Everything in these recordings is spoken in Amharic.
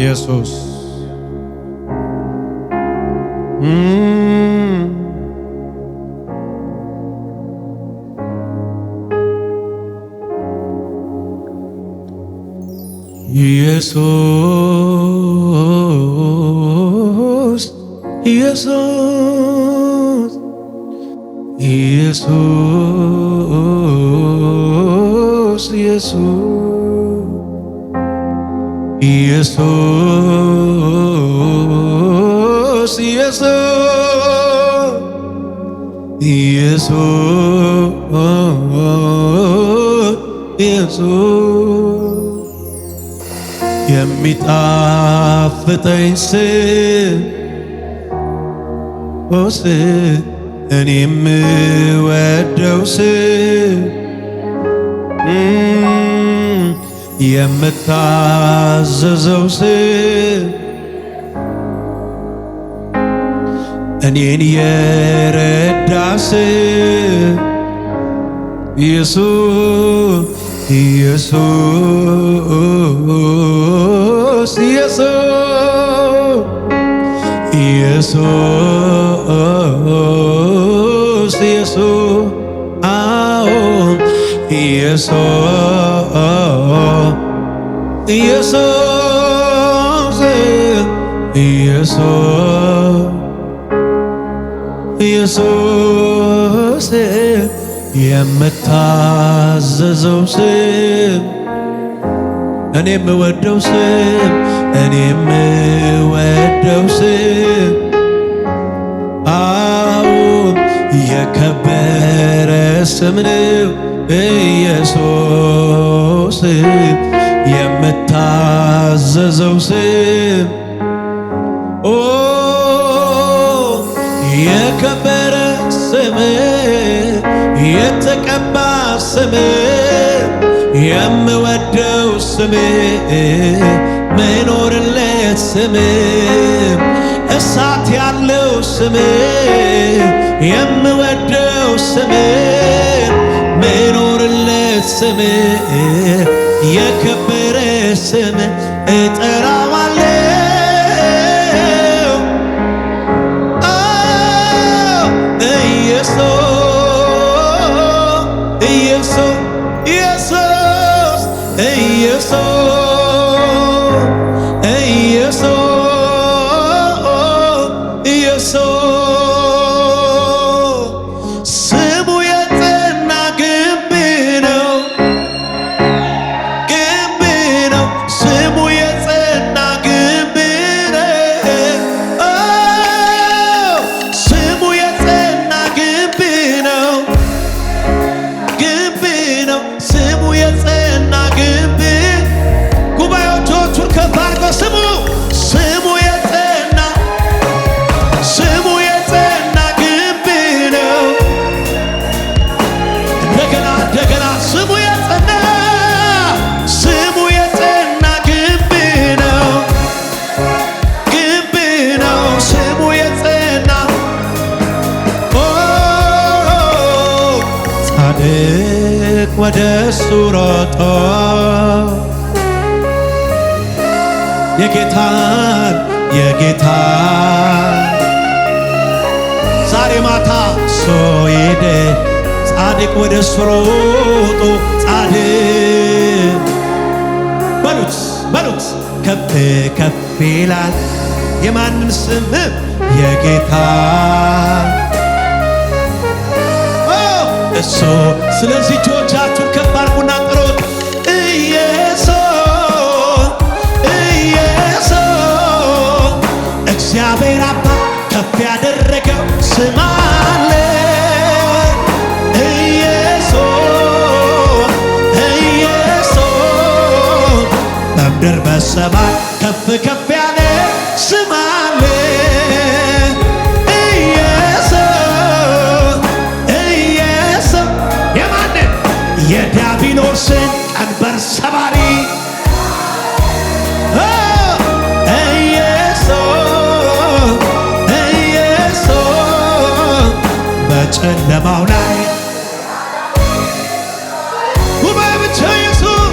ኢየሱስ ኢየሱስ ኢየሱስ ኢየሱስ ኢየሱስ ኢየሱስ ኢየሱስ ኢየሱስ የሚጣፍጠኝ ስም እኔ የምወደው ስም የምታዘዘው ስም እኔን የረዳ ስም ኢየሱስ ኢየሱስ ኢየሱስ ኢየሱስ ኢየሱስ አዎ ኢየሱስ ኢየሱስ ኢየሱስ ኢየሱስ የምታዘዘው ስም እኔ የምወደው ስም እኔ የምወደው ስም አዎ የከበረ ስም ነው ኢየሱስ የምታዘዘው ስም ኦ የከበረ ስም የተቀባ ስም የምወደው ስም ምኖርለት ስም እሳት ያለው ስም የምወደው ስም ምኖርለት ስም የከበረ ስም እጠራዋለሁ ኢየሱስ ኢየሱስ ኢየሱስ ኢየሱስ ስሙ የጸና ግንብ ነው ስሙ የጸና ግንብ ነው ስሙ የጸና ግንብ ነው ስሙ የጸና ግንብ ጉባኤዎቹን ከፍ አድርገው ስሙ የጸና ግንብ ነው እንደገና ስሙ የጸና ግንብ ነው ስሙ የጸና ጻድቅ ወደ እሱ ሮጦ የጌታን ዛሬ ማታ ሶይደ ጻድቅ ወደ እሱ ሮጦ ጻድቅ በሉት ከፍ ከፍ ይላል የማንን ስም የጌታ እሱ ስለዚህ እጆቻችሁን ከፍ አድርጉና ጥሩት ኢየሱስ እግዚአብሔር አባት ከፍ ያደረገው ስም አለ ኢየሱስ በምድር በሰማይ ከፍ ከፍ ያለ ስም አለ የዲያብሎስን ቀንበር ሰባሪ ኢየሱስ በጨለማው ላይ ጉባኤ ብቻ ኢየሱስ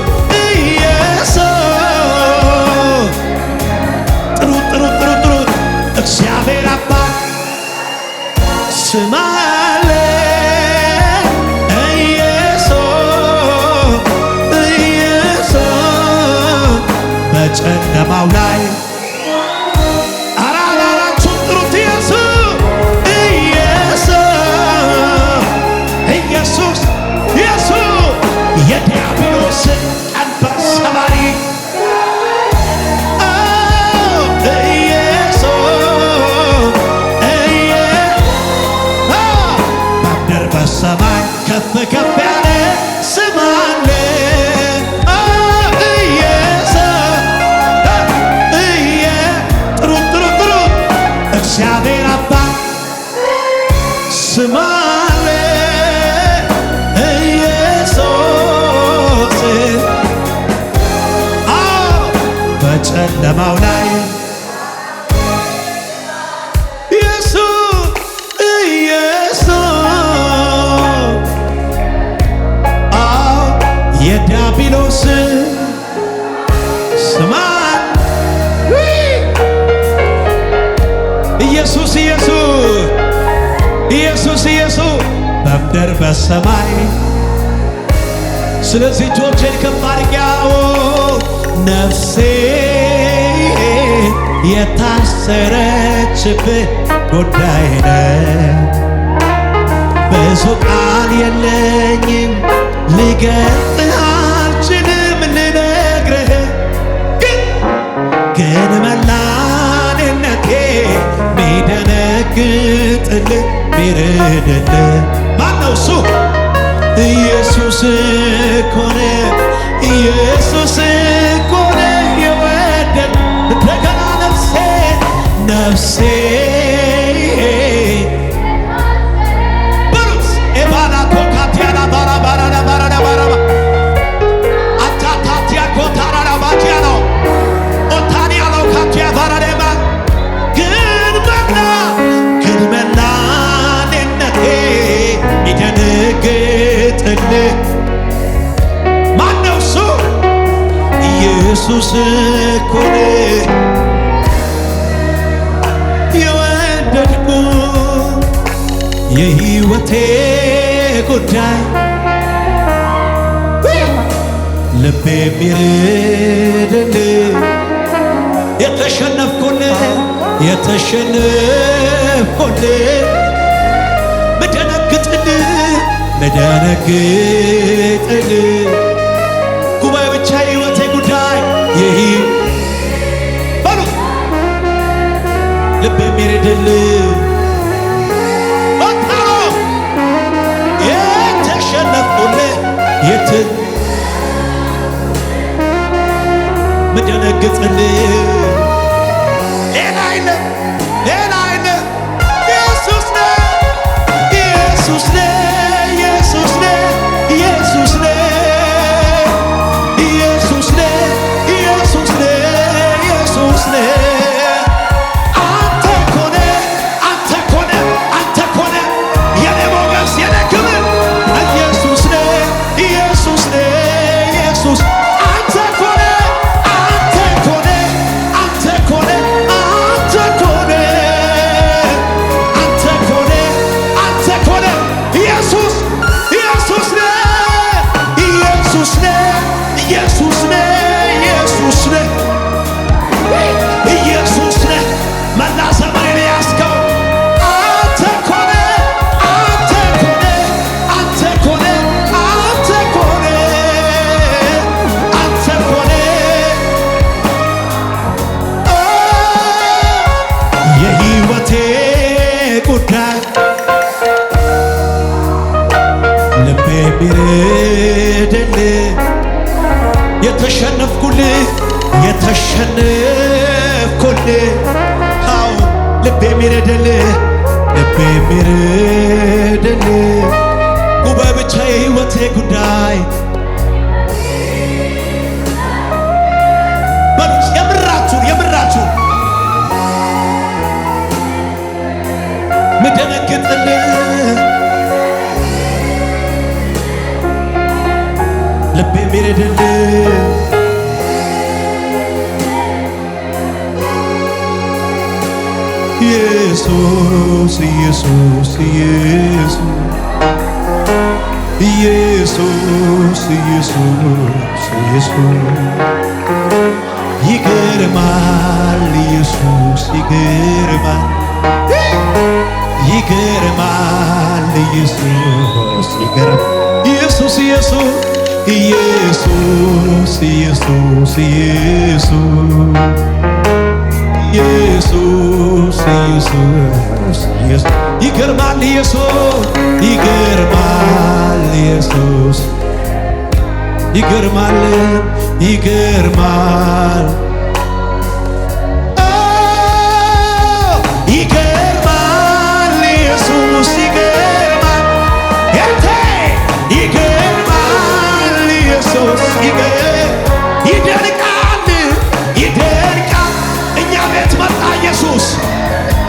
በጨለማው ላይ አራራራችሁ ጥሩት ኢየሱስ የዲያብሎስን ቀንበር ሰባሪ በምድር በሰማይ ከፍ ከፍ ያለ ስም አለ እግዚአብሔር አባት ስም አለ ኢየሱስ በጨለማው ላይ የዲያብሎስ ስም ኢየሱስ በምድር በሰማይ ስለዚህ እጆቼን ከፍ አድርጌው ነፍሴ የታሰረችብህ ጉዳይ ነው ብዙ ቃል የለኝም ልገልጽህ አልችልም ልነግርህ ግን መላንነቴ ሚደነግጥልህ ሚርድልህ ማነው እሱ? ኢየሱስ እኮ ነው ኢየሱስ እኮ ነው የወደድ እንደገና ነፍሴ በሩት ኤባና ኮካቲያና ባራባራና ባራባራባ አታታቲያ ኮታራና ባቲያኖ ኦታኒያኖ ካቲያ ባራዴማ ግን መናንነቴ ይደነግጥልህ ማነው እሱ? ኢየሱስ እኮ ነው የወደድኩ የሕይወቴ ጉዳይ ልቤ የሚርድልህ የተሸነፍኩልህ ምደነግጥልህ ጉባኤ ብቻ የሕይወቴ ጉዳይ በሉ ልብ የሚርድልህ የተሸነፍኩልህ ምደነግጥልህ ሌላ አይነት ኢየሱስ ነው ኢየሱስ ነው ኢየሱስ ነው ኢየሱስ ነው ኢየሱስ ነው ኢየሱስ ነው ኢየሱስ ነው አንተ ኮነ የኔ ሞገስ የኔ ክብር ኢየሱስ ነው ኢየሱስ ነው ኢየሱስ አንተ ኮነ ኢየሱስ ነህ መላ ዘመኔን ያስከው አንተ ኮነ የሕይወቴ ጉዳይ ልቤ የሚርድልህ የተሸነፍኩልህ አዎ ልቤ የሚርድልህ ጉባኤ ብቻ የሕይወቴ ጉዳይ በሉት የምራችሁ ምደነግጥልህ ልቤ የሚርድልህ ኢየሱስ ኢየሱስ ኢየሱስ ኢየሱስ ኢየሱስ ይገርማል ኢየሱስ ይገርማል ይገርማል ኢየሱስ ይገርማል ኢየሱስ ኢየሱስ ኢየሱስ ኢየሱስ ኢየሱስ ኢየሱስ ኢየሱስ ይገርማል ኢየሱስ ይገርማል ኢየሱስ ይገርማል ይገርማል ይገርማል ኢየሱስ ይገርማል ይገርማል ኢየሱስ ይደንቃል ይደንቃል እኛ ቤት መጣ ኢየሱስ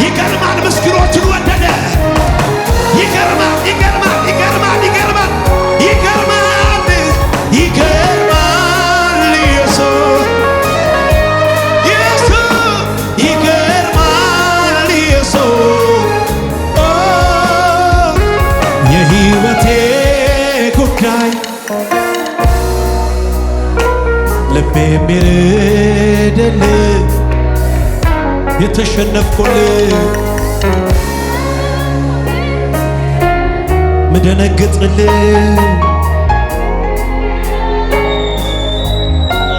ይገርማል ምስክሮችን ወደደ ይገርማል ይገርማል ይገርማል ይገርማል ይገርማል ይገርማል ኢየሱስ ኢየሱስ ይገርማል ኢየሱስ የሕይወቴ ጉዳይ ልቤ የሚረድልህ የተሸነፍኩልህ ምደነግጥልህ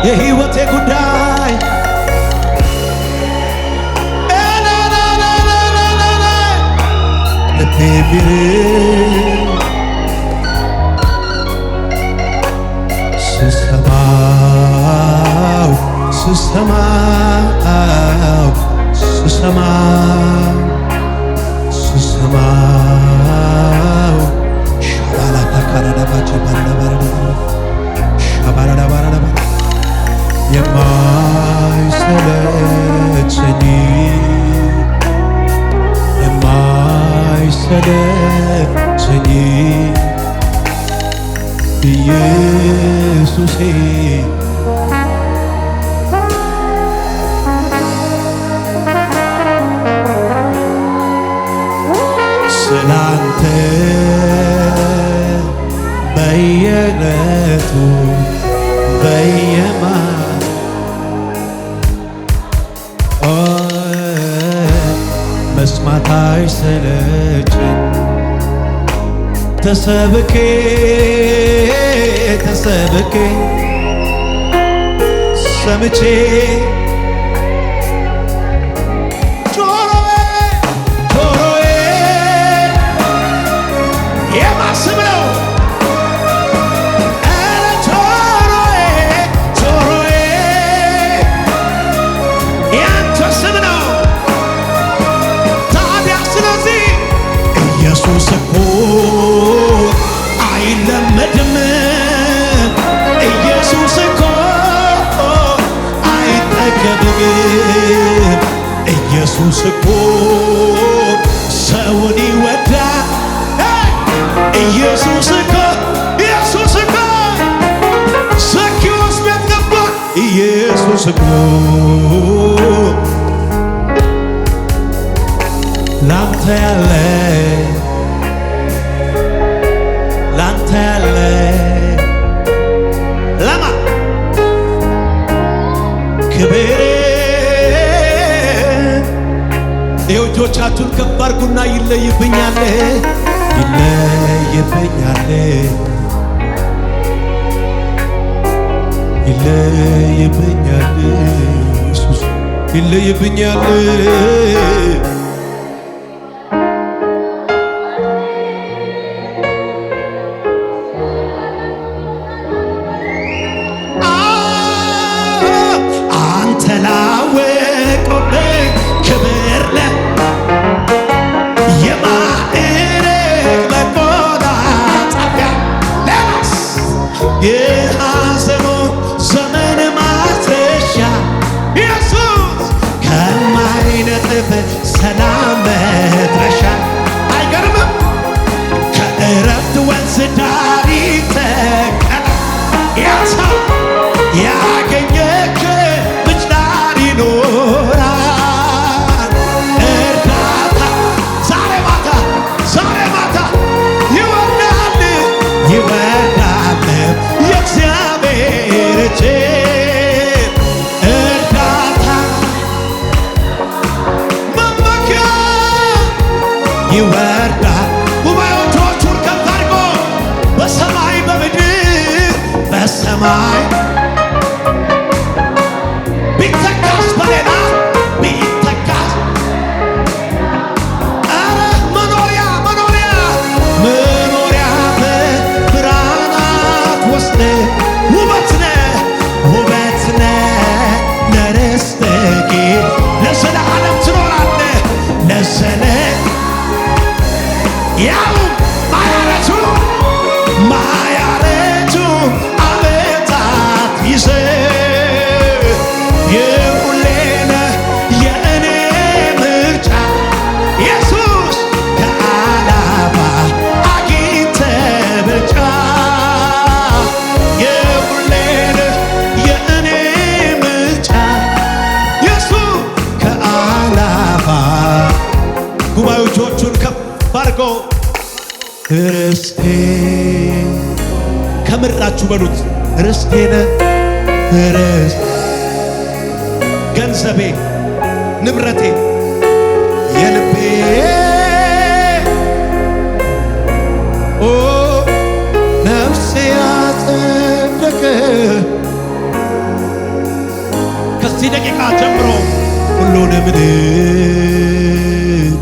የሕይወቴ ጉዳይ ልቤ የሚረድ ስሰማው ሻባላታካራዳባቸ የማይሰለቸኝ ኢየሱሴ ስላንተ በየዕለቱ መስማት አይሰለቸኝ ተሰብኬ ሰምቼ ጆሮዬ የማስብ ነው ኧረ ጆሮዬ ያንተ ስም ነው ታዲያ ስለዚህ ኢየሱስ እኮ አይለመድም ኢየሱስ እኮ አይጠገብም ኢየሱስ እኮ ሰውን ይወዳል ኢየሱስ እኮ ዘኬዎስ ቤት ገባ ኢየሱስ እኮ ላንተ ያለ ለማ ክብር እጆቻችሁን ከፍ አድርጉና ይለይብኛል ኢየሱስ ይለይብኛል የሐዘኑ ዘመን ማስረሻ ኢየሱስ ከማይነጥፍ ሰላም መድረሻ አይገርምም ከእረፍት ወንዝ ዳር ይተከላል ያገኘህ ምንጭ ዳር ይኖራል ርስቴ ከምራችሁ በሉት ርስቴ ነህ ርስት ገንዘቤ ንብረቴ የልቤ ነፍሴ ያጸደቀ ከዚህ ደቂቃ ጀምሮ ሁሉንም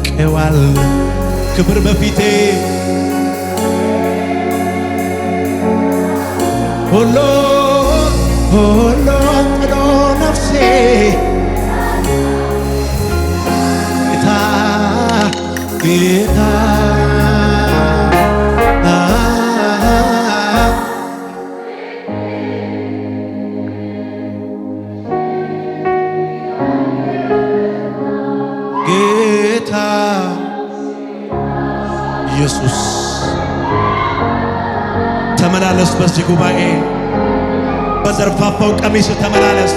ንቄዋል ክብር በፊቴ ሁሉ ጥሎ ነፍሴ ጌታ ጌታ ጌታ ኢየሱስ ተመላለስ በዚህ ጉባኤ በዘርፋፋው ቀሚስ ተመላለስ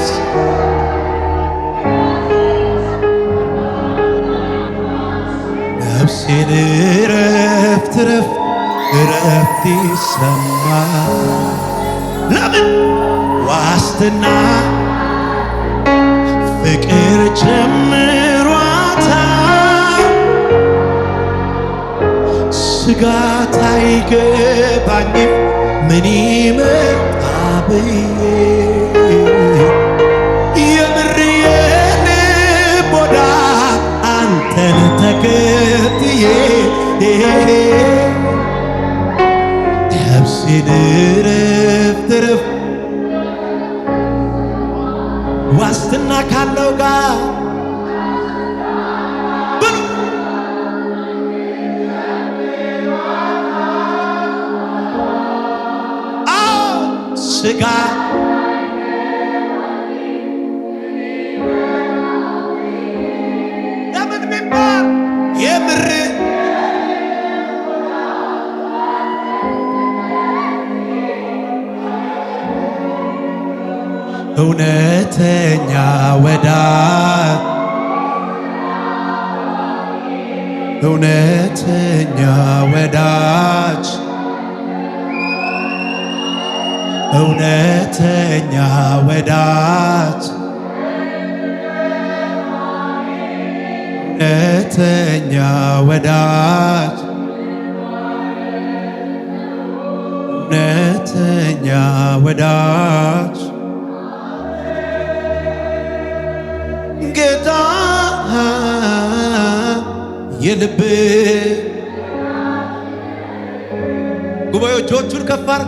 ነፍሴን እረፍት ይሰማ ለምን ዋስትና ፍቅር ጀምሯታል ስጋት አይገባኝም ምን ይመጣ ብዬ የምር የልብ ወዳጅ አንተን ተከትዬ ነፍሴን እረፍት ዋስትና ካለው ጋር ስጋ ለምን ቢባል የምር እውነተኛ ወዳጅ እውነተኛ ወዳጅ እውነተኛ ወዳጅ እውነተኛ ወዳጅ እውነተኛ ወዳጅ ጌታ የልብ ጉባኤው እጆቹን ከፋር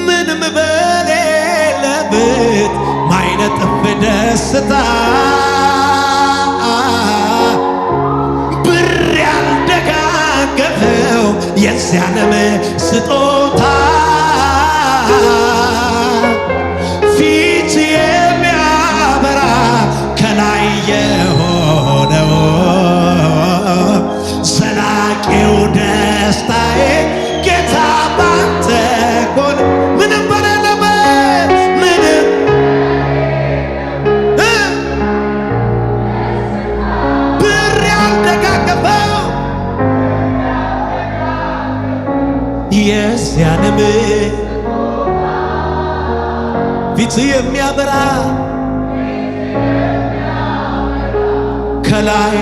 ምንም በሌለበት ማይነጥፍ ደስታ ብር ያልደጋገፈው የዚህ ዓለም ስጦታ ፊት የሚያበራ ከላይ የሆነው ዘላቂው ደስታዬ ጌታ ባንተ ጎን ምንም በሌለበት ምንም ብር ያልደጋገፈው የዚህ ዓለም ፊት የሚያበራ ከላይ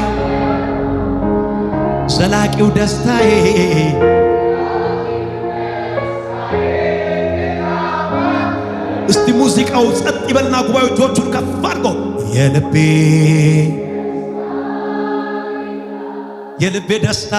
ዘላቂው ደስታዬ እስቲ ሙዚቃው ጸጥ ይበልና ጉባኤው እጆቹን ከፍ አድርጎ የልቤ ደስታ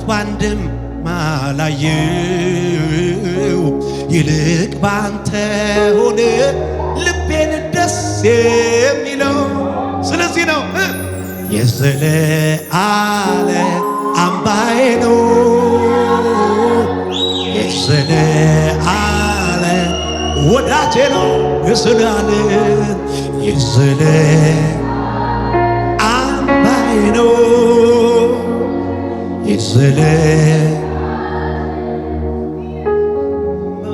ባንድም ማላየው ይልቅ ባንተ ሆነ ልቤን ደስ የሚለው። ስለዚህ ነው የዘለዓለም አምባዬ ነው የዘለዓለም ወዳጄ ነው የዘለዓለም አምባዬ ነው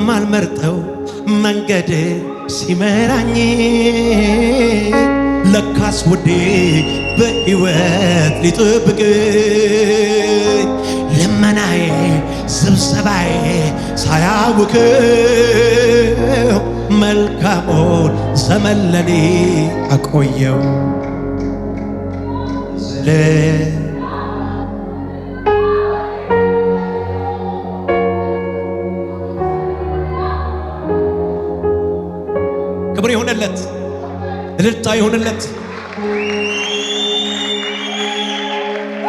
ማልመርጠው መንገድ ሲመራኝ ለካስ ውዴ በሕይወት ሊጠብቀኝ ልመናዬ ስብሰባዬ ሳያውከው መልካሙን ዘመን ለኔ አቆየው። ክብር ይሁንለት፣ እልልታ ይሁንለት።